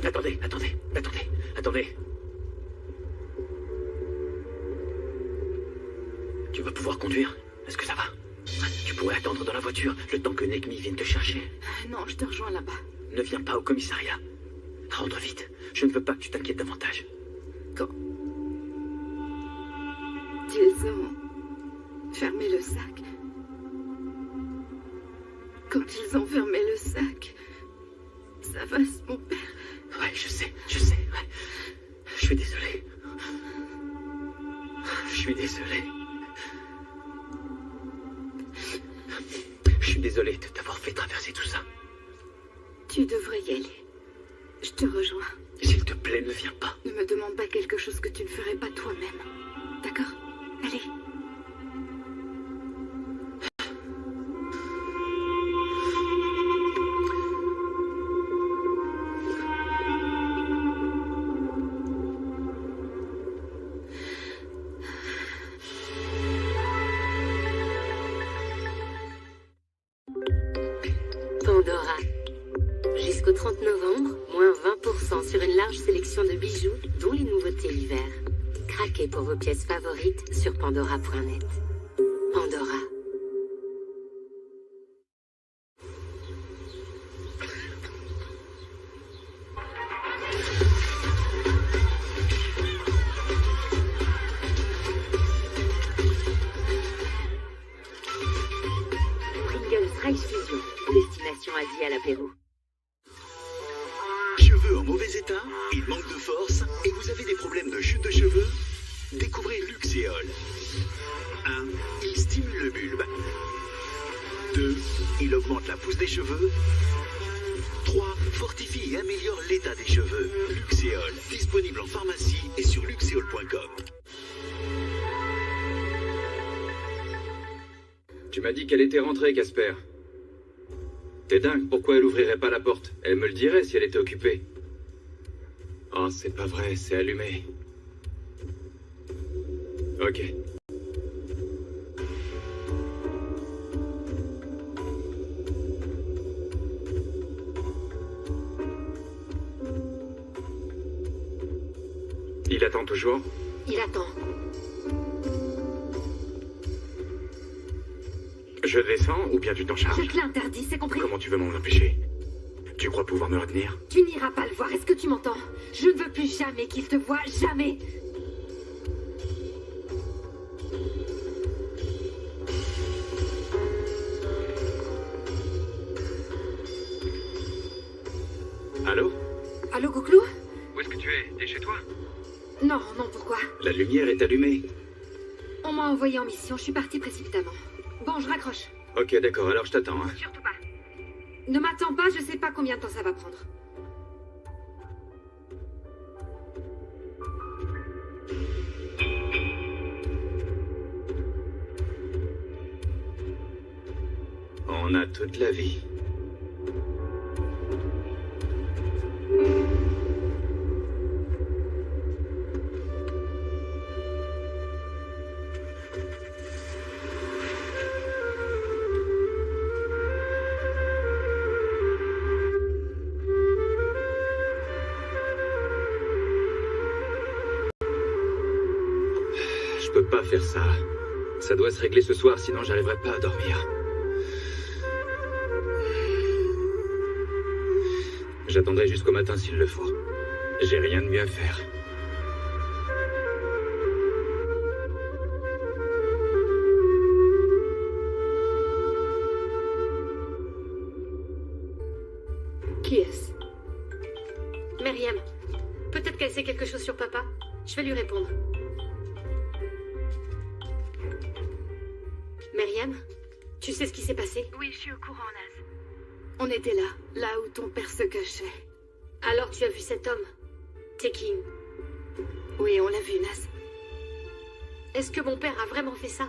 Attendez. Tu vas pouvoir conduire? Est-ce que ça va? Tu pourrais attendre dans la voiture le temps que Nekmi vienne te chercher. Non, je te rejoins là-bas. Ne viens pas au commissariat. Rentre vite. Je ne veux pas que tu t'inquiètes davantage. Quand ils ont fermé le sac. Quand ils ont fermé le sac, ça va, c'est mon père. Ouais, je sais, ouais. Je suis désolé. Je suis désolé de t'avoir fait traverser tout ça. Tu devrais y aller. Je te rejoins. S'il te plaît, ne viens pas. Ne me demande pas quelque chose que tu ne ferais pas toi-même. D'accord? Allez. Pandora. Jusqu'au 30 novembre, moins 20% sur une large sélection de bijoux, dont les nouveautés hiver. Craquez pour vos pièces favorites sur pandora.net. Pandora. Pringles Rice Fusion, destination Asie à l'apéro. Cheveux en mauvais état, il manque de force et vous avez des problèmes de chute de cheveux? Découvrez Luxéol. 1. Il stimule le bulbe. 2. Il augmente la pousse des cheveux. 3. Fortifie et améliore l'état des cheveux. Luxéol, disponible en pharmacie et sur luxéol.com. Tu m'as dit qu'elle était rentrée, Casper. T'es dingue, pourquoi elle ouvrirait pas la porte? Elle me le dirait si elle était occupée. Oh, c'est pas vrai, c'est allumé. Ok. Il attend toujours? Il attend. Je descends ou bien tu t'en charges? Je te l'interdis, c'est compris? Comment tu veux m'en empêcher? Tu crois pouvoir me retenir? Tu n'iras pas le voir, est-ce que tu m'entends? Je ne veux plus jamais qu'il te voie, jamais. Allô? Allô, Gouglou? Où est-ce que tu es? T'es chez toi? Non, pourquoi? La lumière est allumée. On m'a envoyé en mission, je suis partie précipitamment. Bon, je raccroche. Ok, d'accord, alors je t'attends. Hein. Surtout pas. Ne m'attends pas, je sais pas combien de temps ça va prendre. On a toute la vie. Je peux pas faire ça. Ça doit se régler ce soir, sinon j'arriverai pas à dormir. J'attendrai jusqu'au matin s'il le faut. J'ai rien de mieux à faire. Qui est-ce? Myriam. Peut-être qu'elle sait quelque chose sur papa. Je vais lui répondre. Myriam, tu sais ce qui s'est passé? Oui, je suis au courant, Naz. On était là où ton père se cachait. Alors tu as vu cet homme, Tekin? Oui, on l'a vu, Naz. Est-ce que mon père a vraiment fait ça?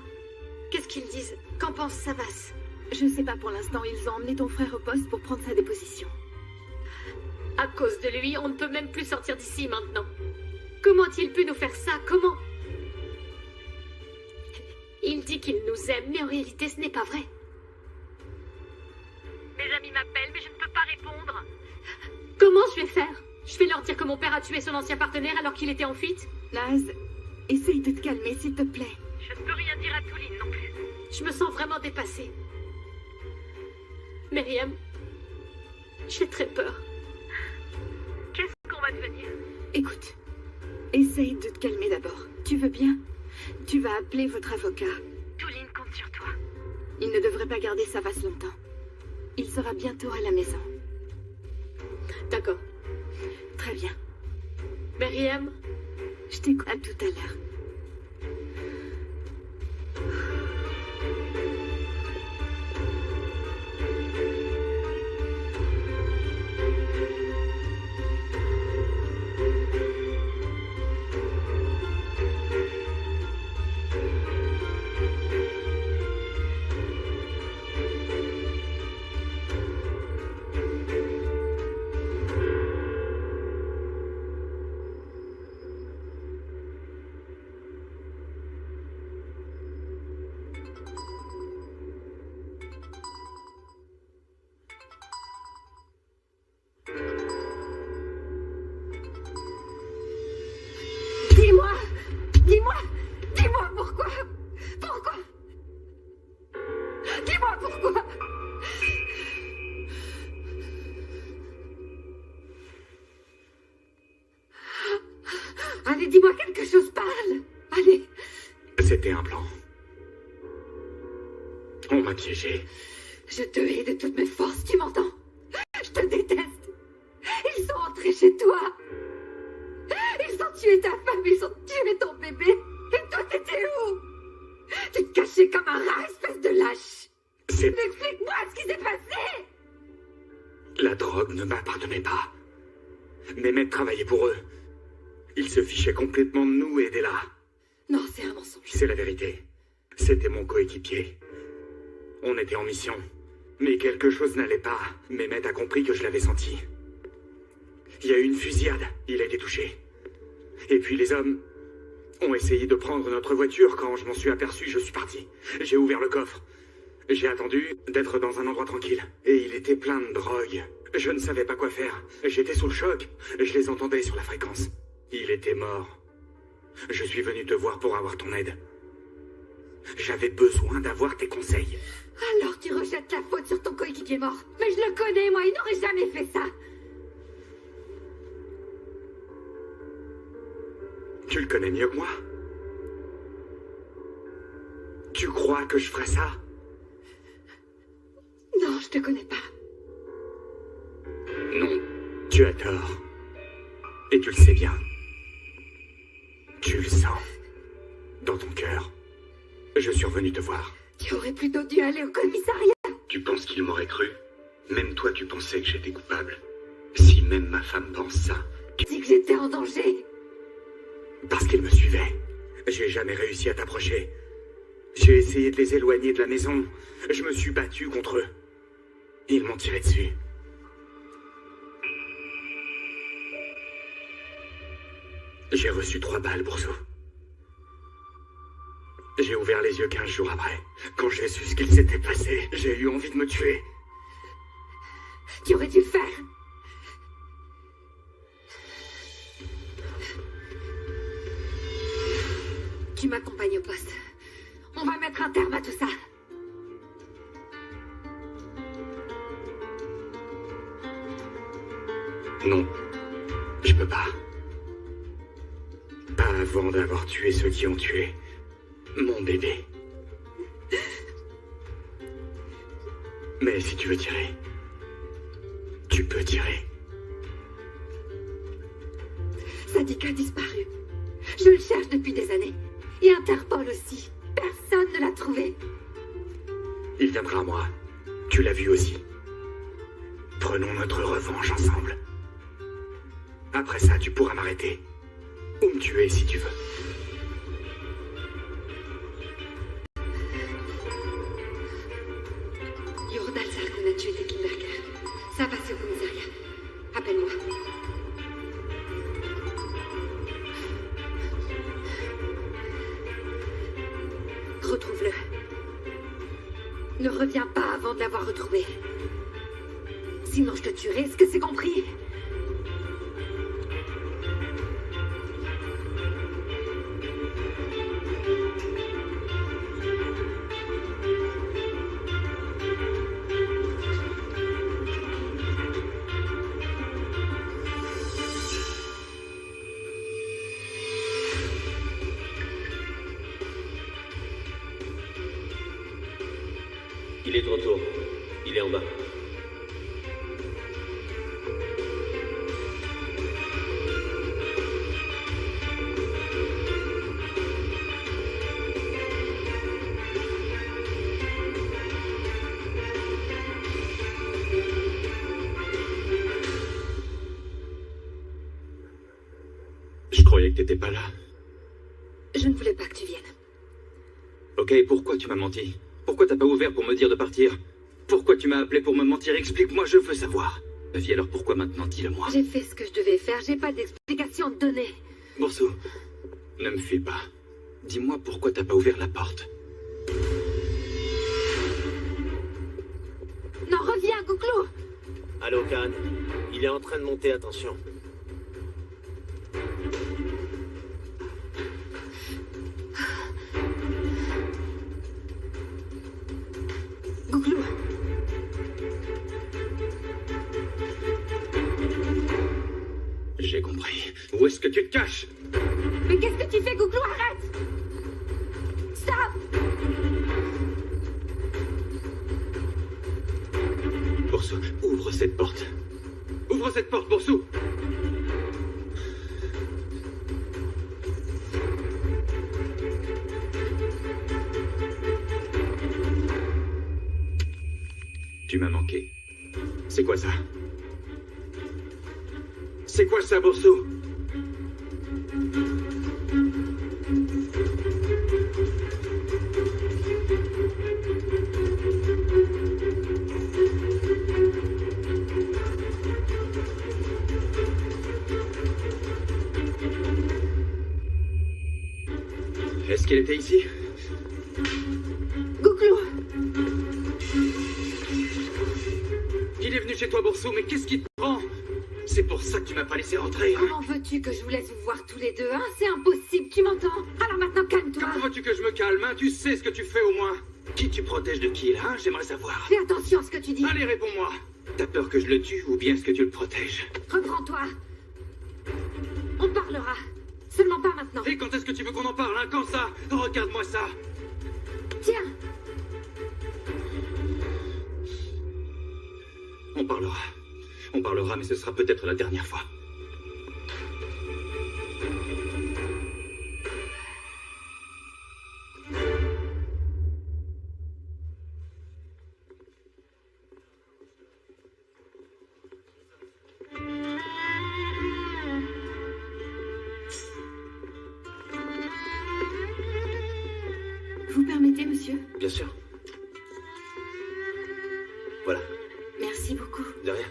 Qu'est-ce qu'ils disent? Qu'en pense Savas? Je ne sais pas pour l'instant, ils ont emmené ton frère au poste pour prendre sa déposition. À cause de lui, on ne peut même plus sortir d'ici maintenant. Comment a-t-il pu nous faire ça? Comment? Il dit qu'il nous aime, mais en réalité, ce n'est pas vrai. Mes amis m'appellent, mais je ne peux pas répondre. Comment je vais faire? Je vais leur dire que mon père a tué son ancien partenaire alors qu'il était en fuite. Laz, essaye de te calmer, s'il te plaît. Je ne peux rien dire à Touline non plus. Je me sens vraiment dépassée. Myriam, j'ai très peur. Qu'est-ce qu'on va devenir? Écoute, essaye de te calmer d'abord. Tu veux bien? Tu vas appeler votre avocat. Touline compte sur toi. Il ne devrait pas garder Savas longtemps. Il sera bientôt à la maison. D'accord. Très bien. Myriam, Je t'écoute. À tout à l'heure. Dis-moi! Dis-moi! Dis-moi pourquoi! Pourquoi? Dis-moi pourquoi! Allez, dis-moi quelque chose, parle! Allez! C'était un plan. On m'a piégé. Je te hais de toutes mes forces, tu m'entends? Je te déteste! Ils sont entrés chez toi! Ils ont tué ta femme, ils ont tué ton bébé! Et toi, t'étais où? Tu te cachais comme un rat, espèce de lâche! C'est... Explique-moi ce qui s'est passé! La drogue ne m'appartenait pas. Mes maîtres travaillaient pour eux. Ils se fichaient complètement de nous et d'Ella. Non, c'est un mensonge. C'est la vérité. C'était mon coéquipier. On était en mission. Mais quelque chose n'allait pas. Mehmet a compris que je l'avais senti. Il y a eu une fusillade. Il a été touché. Et puis les hommes ont essayé de prendre notre voiture. Quand je m'en suis aperçu, je suis parti. J'ai ouvert le coffre. J'ai attendu d'être dans un endroit tranquille. Et il était plein de drogue. Je ne savais pas quoi faire. J'étais sous le choc. Je les entendais sur la fréquence. Il était mort. Je suis venu te voir pour avoir ton aide. J'avais besoin d'avoir tes conseils. Alors tu rejettes la faute sur ton coéquipier mort. Mais je le connais, moi, il n'aurait jamais fait ça. Tu le connais mieux que moi? Tu crois que je ferais ça? Non, je te connais pas. Non, tu as tort. Et tu le sais bien. Tu le sens. Dans ton cœur. Je suis revenu te voir. Tu aurais plutôt dû aller au commissariat. Tu penses qu'il m'aurait cru? Même toi, tu pensais que j'étais coupable. Si même ma femme pense ça. Tu dis que j'étais en danger. Parce qu'ils me suivaient. J'ai jamais réussi à t'approcher. J'ai essayé de les éloigner de la maison. Je me suis battu contre eux. Ils m'ont tiré dessus. J'ai reçu 3 balles, Bourseau. J'ai ouvert les yeux 15 jours après. Quand j'ai su ce qu'il s'était passé, j'ai eu envie de me tuer. Tu aurais dû le faire. Tu m'accompagnes au poste. On va mettre un terme à tout ça. Non, je peux pas. Pas avant d'avoir tué ceux qui ont tué mon bébé. Mais si tu veux tirer, tu peux tirer. Sadik a disparu. Je le cherche depuis des années. Et Interpol aussi. Personne ne l'a trouvé. Il viendra à moi. Tu l'as vu aussi. Prenons notre revanche ensemble. Après ça, tu pourras m'arrêter. Ou me tuer si tu veux. Yordal Sargon a tué Tekinberger. Ça va au commissariat. Appelle-moi. Retrouve-le. Ne reviens pas avant de l'avoir retrouvé. Sinon je te tuerai, est-ce que c'est compris? de retour. Il est en bas. Je croyais que t'étais pas là. Je ne voulais pas que tu viennes. Ok, pourquoi tu m'as menti? Pourquoi t'as pas ouvert pour me dire de partir? Pourquoi tu m'as appelé pour me mentir? Explique-moi, je veux savoir. Ma vie, alors pourquoi maintenant? Dis-le-moi. J'ai fait ce que je devais faire, j'ai pas d'explication à te donner. Bourseau, ne me fuis pas. Dis-moi pourquoi t'as pas ouvert la porte. Non, reviens, Gouglou! Allô, Khan. Il est en train de monter, attention. Gouglou! J'ai compris. Où est-ce que tu te caches? Mais qu'est-ce que tu fais, Gouglou? Arrête! Stop! Bourseau, ouvre cette porte. Ouvre cette porte, Bourseau! Tu m'as manqué. C'est quoi ça? C'est quoi ça, Bourseau? Est-ce qu'elle était ici? Gouglou! Il est venu chez toi, Bourseau, mais qu'est-ce qui te prend? C'est pour ça que tu m'as pas laissé rentrer, hein? Comment veux-tu que je vous laisse vous voir tous les deux, hein? C'est impossible, tu m'entends? Alors maintenant, calme-toi! Comment veux-tu que je me calme, hein? Tu sais ce que tu fais au moins. Qui tu protèges de qui, là, hein? J'aimerais savoir. Fais attention à ce que tu dis! Allez, réponds-moi. T'as peur que je le tue ou bien est-ce que tu le protèges? Reprends-toi! On parlera! Seulement pas maintenant! Et quand est-ce que tu veux qu'on en parle, hein? Quand ça? Regarde-moi ça! Tiens! On parlera. On parlera, mais ce sera peut-être la dernière fois. Vous permettez, monsieur? Bien sûr. Voilà. Merci beaucoup. De rien.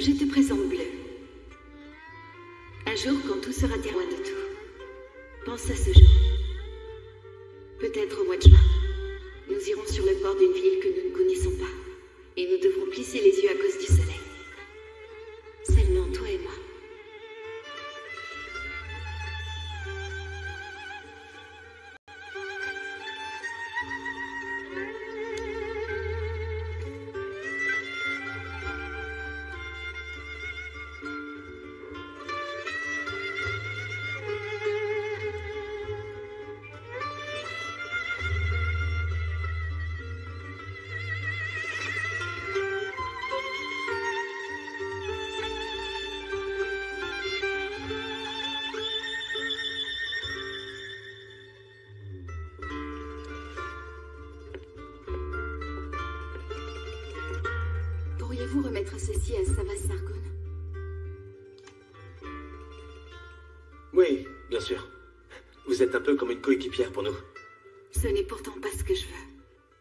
Je te présente Bleu. Un jour, quand tout sera loin de tout, pense à ce jour. Peut-être au mois de juin. Nous irons sur le port d'une ville que nous ne connaissons pas. Et nous devrons plisser les yeux à cause du soleil. Seulement toi et moi. Pourriez-vous remettre ceci à Savas Sargon? Oui, bien sûr. Vous êtes un peu comme une coéquipière pour nous. Ce n'est pourtant pas ce que je veux.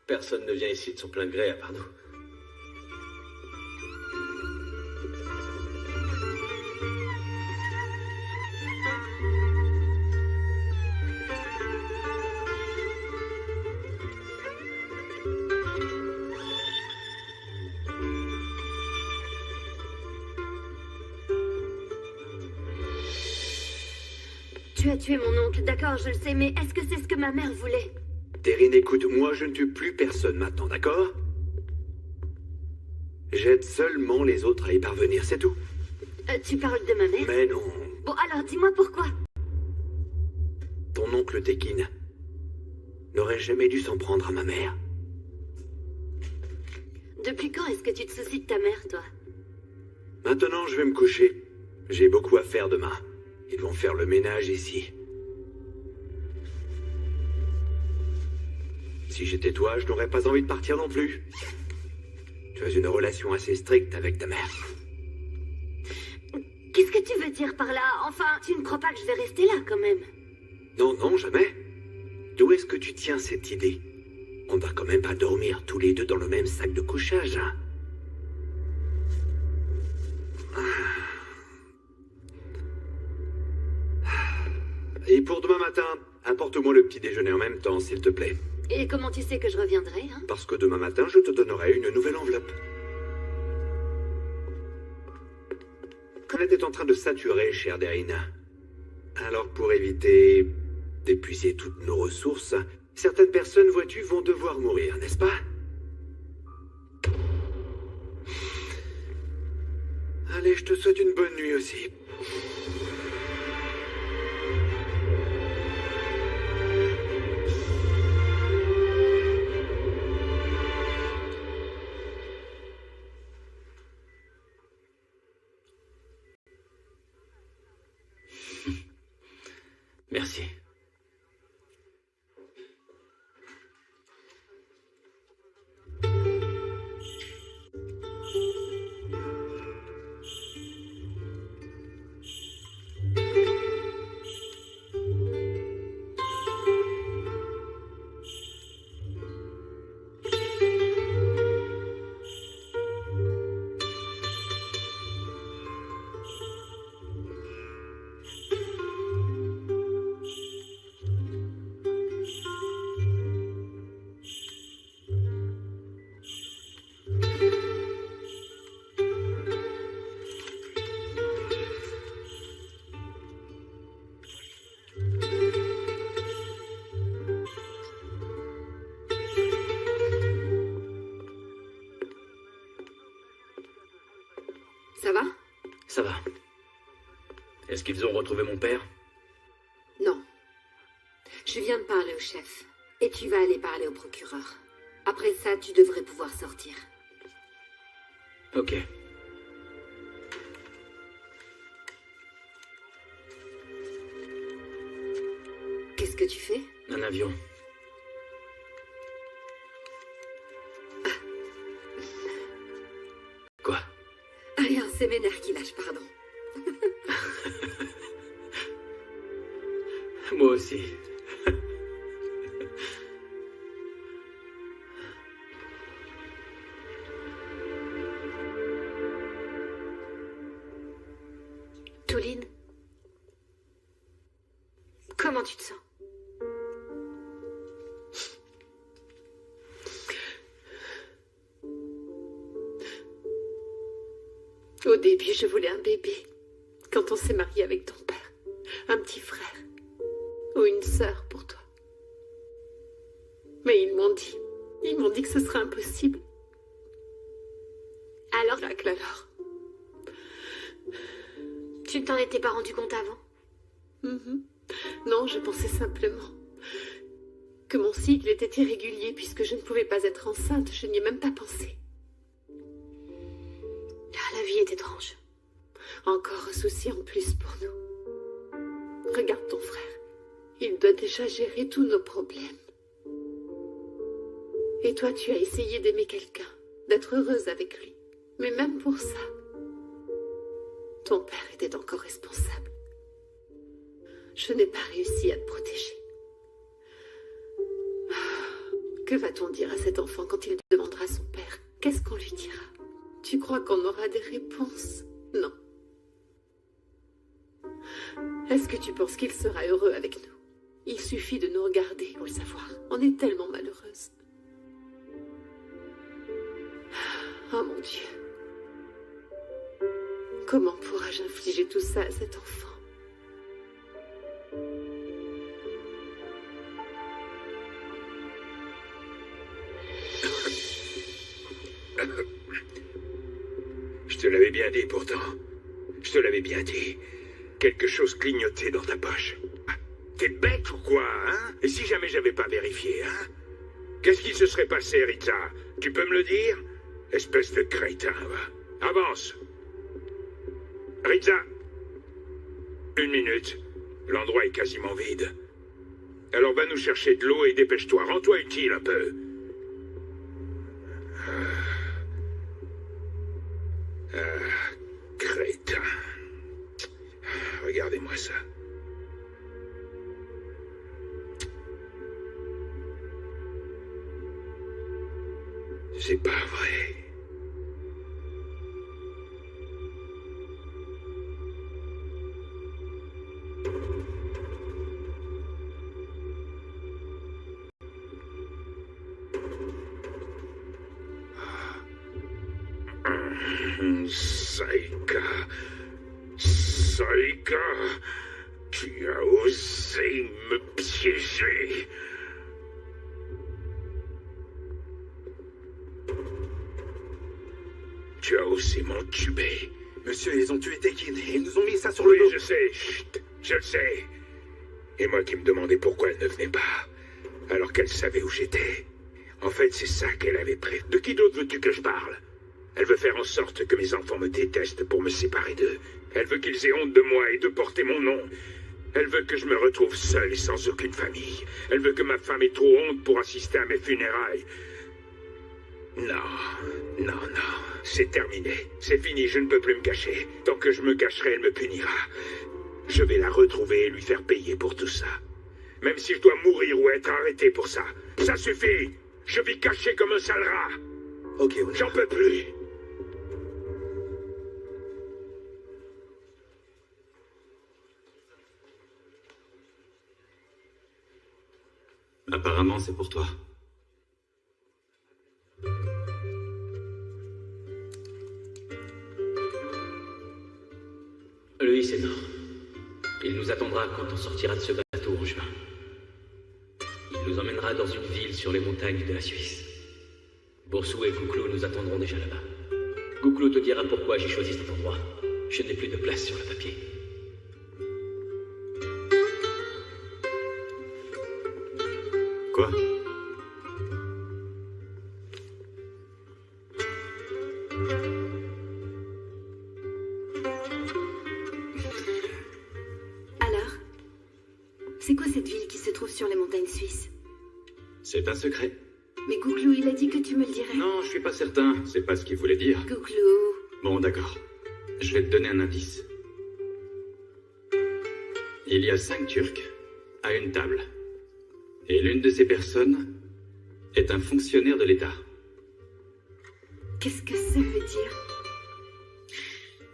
Personne ne vient ici de son plein gré à part nous. Tu as tué mon oncle, d'accord, je le sais, mais est-ce que c'est ce que ma mère voulait? Terrine, écoute, moi je ne tue plus personne maintenant, d'accord? J'aide seulement les autres à y parvenir, c'est tout. Tu parles de ma mère? Mais non, Bon, alors, dis-moi pourquoi. Ton oncle Tekin n'aurait jamais dû s'en prendre à ma mère. Depuis quand est-ce que tu te soucies de ta mère, toi? Maintenant, je vais me coucher. J'ai beaucoup à faire demain. Ils vont faire le ménage ici. Si j'étais toi, je n'aurais pas envie de partir non plus. Tu as une relation assez stricte avec ta mère. Qu'est-ce que tu veux dire par là? Enfin, tu ne crois pas que je vais rester là, quand même? Non, non, jamais. D'où est-ce que tu tiens cette idée? On ne va quand même pas dormir tous les deux dans le même sac de couchage, hein? Et pour demain matin, apporte-moi le petit déjeuner en même temps, s'il te plaît. Et comment tu sais que je reviendrai, hein? Parce que demain matin, je te donnerai une nouvelle enveloppe. On était en train de saturer, chère Derina. Alors pour éviter d'épuiser toutes nos ressources, certaines personnes, vois-tu, vont devoir mourir, n'est-ce pas? Allez, je te souhaite une bonne nuit aussi. Merci. Ça va? Ça va. Est-ce qu'ils ont retrouvé mon père? Non. Je viens de parler au chef. Et tu vas aller parler au procureur. Après ça, tu devrais pouvoir sortir. Ok. Qu'est-ce que tu fais? Un avion. Quoi? Rien, c'est mes nerfs qui lâchent, pardon. Moi aussi. Touline, comment tu te sens? Au début, je voulais un bébé. Quand on s'est marié avec ton père, un petit frère ou une sœur pour toi. Mais ils m'ont dit que ce serait impossible. Alors, Racle, alors. Tu ne t'en étais pas rendu compte avant? Non, je pensais simplement que mon cycle était irrégulier puisque je ne pouvais pas être enceinte. Je n'y ai même pas pensé. Ah, la vie est étrange. Encore un souci en plus pour nous. Regarde ton frère. Il doit déjà gérer tous nos problèmes. Et toi, tu as essayé d'aimer quelqu'un, d'être heureuse avec lui. Mais même pour ça, ton père était encore responsable. Je n'ai pas réussi à te protéger. Que va-t-on dire à cet enfant quand il demandera à son père? Qu'est-ce qu'on lui dira? Tu crois qu'on aura des réponses? Non. Est-ce que tu penses qu'il sera heureux avec nous? Il suffit de nous regarder pour le savoir. On est tellement malheureuses. Oh mon Dieu. Comment pourrais-je infliger tout ça à cet enfant? Je te l'avais bien dit pourtant. Je te l'avais bien dit. quelque chose clignoter dans ta poche. T'es bête ou quoi, hein? Et si jamais j'avais pas vérifié, hein? Qu'est-ce qui se serait passé, Rita? Tu peux me le dire? Espèce de crétin, va. Avance. Rita. 1 minute. L'endroit est quasiment vide. Alors va nous chercher de l'eau et dépêche-toi. Rends-toi utile un peu. Crétin. Regardez-moi ça. C'est pas vrai. Saïka. Saïka. Tu as osé me piéger. Tu as osé m'entuber. Monsieur, ils ont tué Tekin et ils nous ont mis ça sur le Oui, dos. je sais. Chut, je le sais. Et moi qui me demandais pourquoi elle ne venait pas, alors qu'elle savait où j'étais. En fait, c'est ça qu'elle avait prévu. De qui d'autre veux-tu que je parle? Elle veut faire en sorte que mes enfants me détestent pour me séparer d'eux. Elle veut qu'ils aient honte de moi et de porter mon nom. Elle veut que je me retrouve seul et sans aucune famille. Elle veut que ma femme ait trop honte pour assister à mes funérailles. Non, non, non. C'est terminé. C'est fini, je ne peux plus me cacher. Tant que je me cacherai, elle me punira. Je vais la retrouver et lui faire payer pour tout ça. Même si je dois mourir ou être arrêté pour ça. Ça suffit. Je vis caché comme un sale rat. Ok, J'en peux plus. Apparemment, c'est pour toi. Lui, c'est mort. Il nous attendra quand on sortira de ce bateau en juin. Il nous emmènera dans une ville sur les montagnes de la Suisse. Borsou et Gouklou nous attendront déjà là-bas. Gouklou te dira pourquoi j'ai choisi cet endroit. Je n'ai plus de place sur le papier. Quoi? Alors? C'est quoi cette ville qui se trouve sur les montagnes suisses? C'est un secret. Mais Gouklou, il a dit que tu me le dirais. Non, je suis pas certain. C'est pas ce qu'il voulait dire. Gouklou. Bon, d'accord. Je vais te donner un indice. Il y a 5 Turcs à une table. Et l'une de ces personnes est un fonctionnaire de l'État. Qu'est-ce que ça veut dire?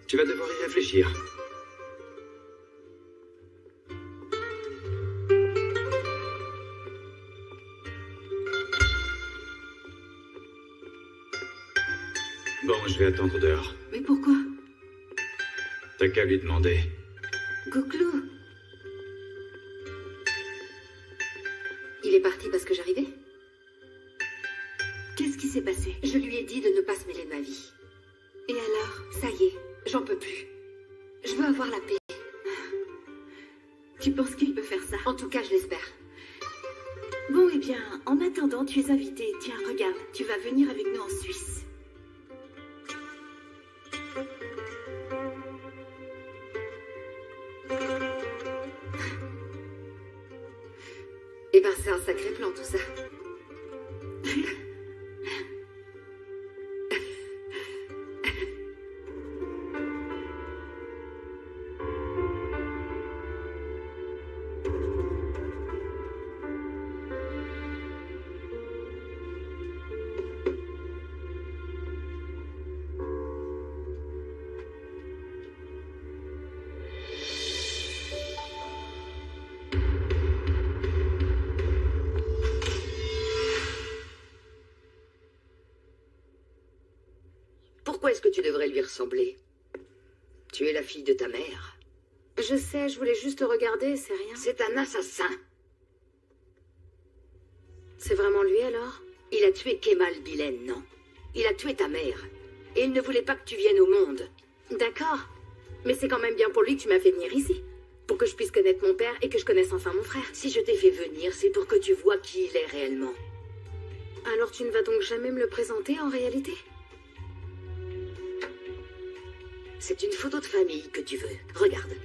Tu vas devoir y réfléchir. Bon, je vais attendre dehors. Mais pourquoi? T'as qu'à lui demander. Gouklou. Il est parti parce que j'arrivais? Qu'est-ce qui s'est passé? Je lui ai dit de ne pas se mêler de ma vie. Et alors? Ça y est, j'en peux plus. Je veux avoir la paix. Tu penses qu'il peut faire ça? En tout cas, je l'espère. Bon, eh bien, en attendant, tu es invité. Tiens, regarde, tu vas venir avec nous en Suisse. Eh ben, c'est un sacré plan, tout ça. Pourquoi est-ce que tu devrais lui ressembler? Tu es la fille de ta mère. Je sais, je voulais juste regarder, c'est rien. C'est un assassin. C'est vraiment lui alors? Il a tué Kemal Bilen, non. Il a tué ta mère. Et il ne voulait pas que tu viennes au monde. D'accord. Mais c'est quand même bien pour lui que tu m'as fait venir ici. Pour que je puisse connaître mon père et que je connaisse enfin mon frère. Si je t'ai fait venir, c'est pour que tu vois qui il est réellement. Alors tu ne vas donc jamais me le présenter en réalité? C'est une photo de famille que tu veux. Regarde.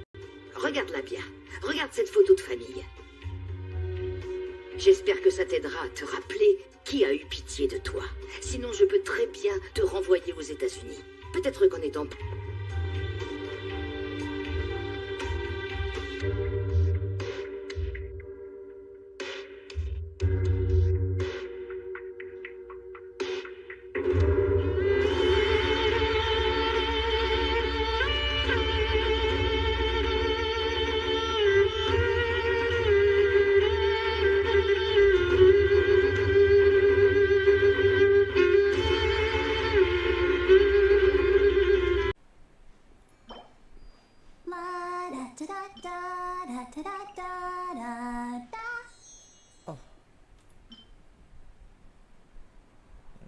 Regarde-la bien. Regarde cette photo de famille. J'espère que ça t'aidera à te rappeler qui a eu pitié de toi. Sinon, je peux très bien te renvoyer aux États-Unis. Peut-être qu'en étant...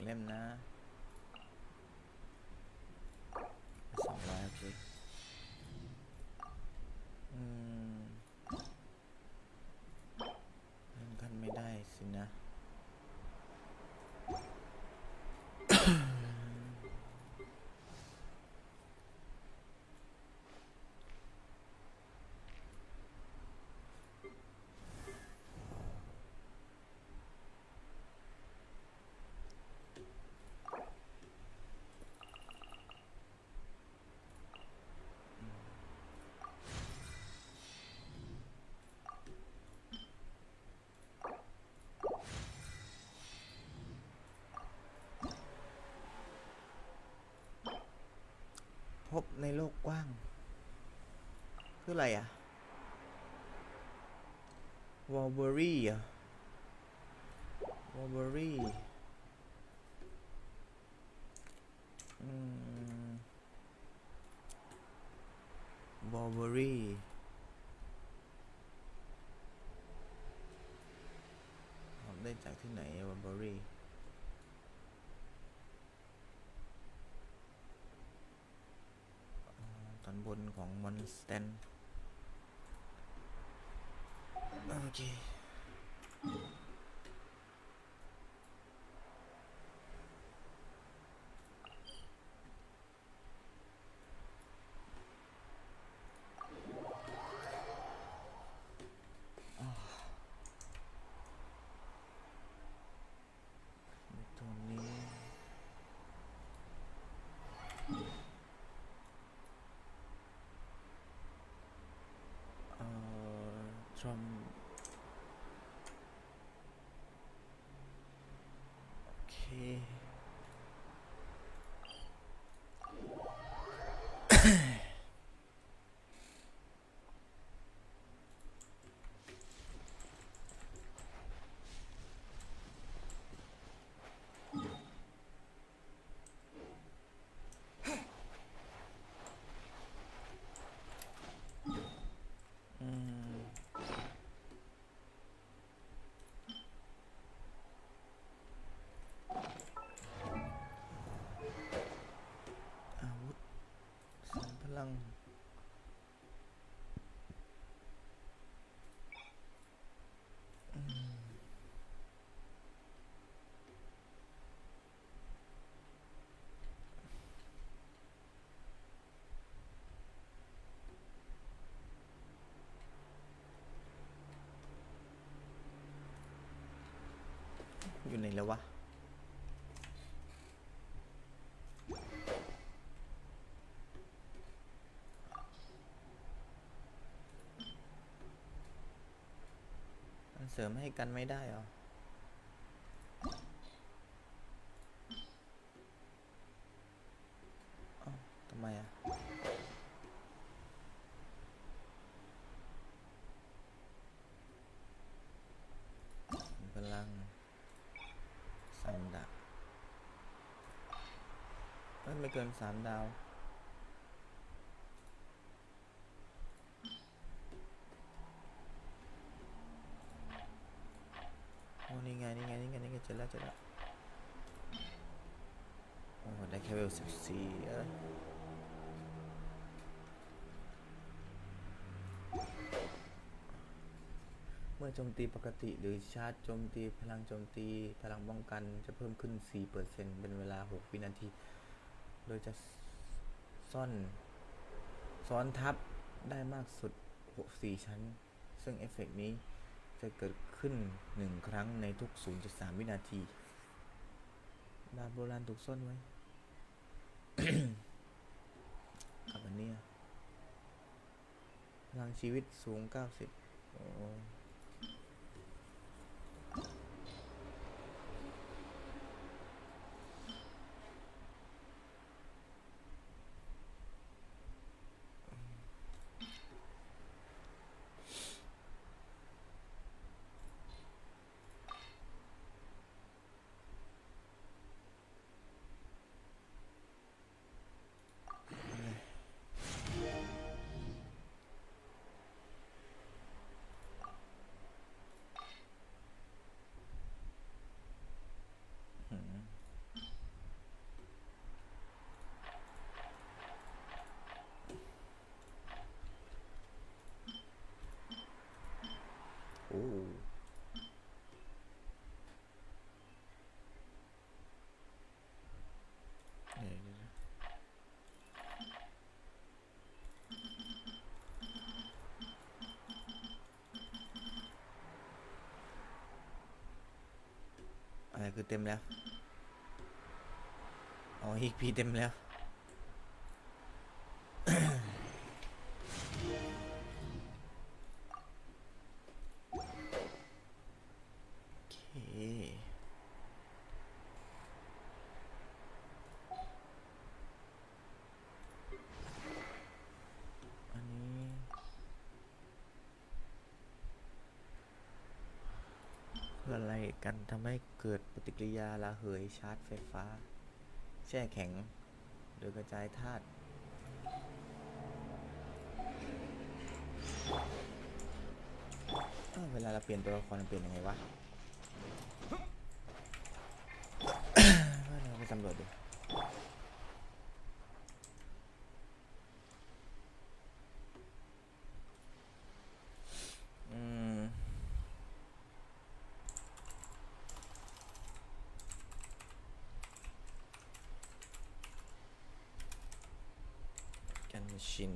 เล่มนะ200โอเคเล่นกันไม่ได้สินะพบในโลกกว้างคืออะไรอ่ะวอลเบอรี่อ่ะวอลเบอรี่วอลเบอรี่ได้จากที่ไหนวอลเบอรี่ตอนบนของมอนสแตนโอเคตัวนี้ทรัมโอเคอาวุธเสริมพลังอยู่ไหนแล้ววะมันเสริมให้กันไม่ได้เหรออ้าวทำไมอ่ะพลัง3 ดาวไม่เกิน3 ดาวโอ้นี่ไงเจอแล้วโอ้ได้แค่เวล14 มื่อโจมตีปกติหรือชาร์จโจมตีพลังโจมตีพลังป้องกันจะเพิ่มขึ้น 4% เป็นเวลา 6 วินาที โดยจะซ้อนทับได้มากสุด 4 ชั้น ซึ่งเอฟเฟกต์นี้จะเกิดขึ้น1ครั้งในทุก 0.3 วินาทีดาบโบราณถูกซ่อนไว้ กับอันนี้พลังชีวิตสูง 90โอ้อะไรคือเต็มแล้วอ๋ออีกพีเต็มแล้ว โอเคอันนี้เพื่ออะไรกันทำให้เกิดปฏิกิริยาระเหยชาร์จไฟฟ้าแช่แข็งโดยกระจายธาตุเวลาเราเปลี่ยนตัวละครมันเปลี่ยนยังไงวะ เราไปสำรวจดูกันชิน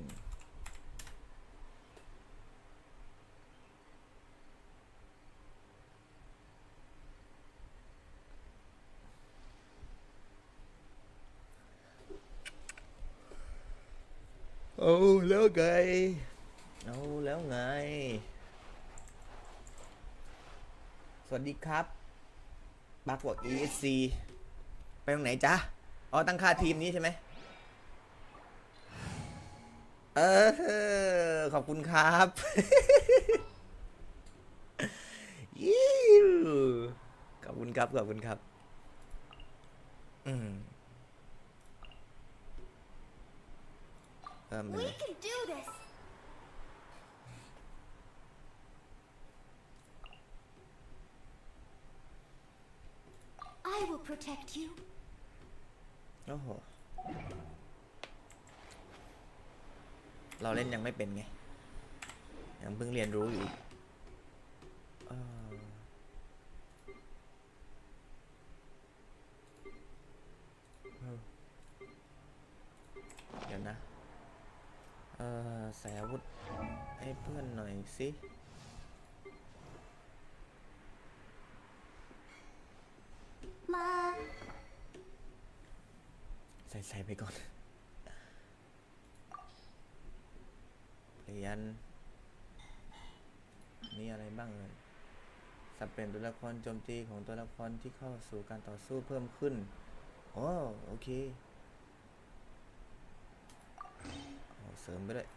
เอาแล้วไงสวัสดีครับบักบอก ESC ไปตรงไหนจ๊ะอ๋อตั้งค่าทีมนี้ใช่ไหมขอบคุณครับ ขอบคุณครับWe can do this. I will protect you. โอ้โหเราเล่นยังไม่เป็นไงยังเพิ่งเรียนรู้อยู่เดี๋ยวนะใส่อาวุธให้เพื่อนหน่อยสิมาใส่ไปก่อนเปลี่ยนนี่อะไรบ้างเลยสับเปลี่ยนตัวละครโจมตีของตัวละครที่เข้าสู่การต่อสู้เพิ่มขึ้นอ๋อโอเคเสริมไปเลย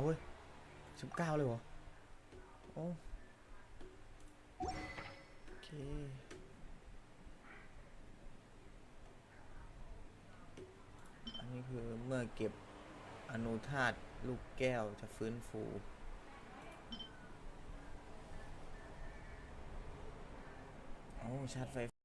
เว้ย19เลยเหรอโอ้โอเคอันนี้คือเมื่อเก็บอนุธาตุลูกแก้วจะฟื้นฟูโอ้ชาร์จไฟ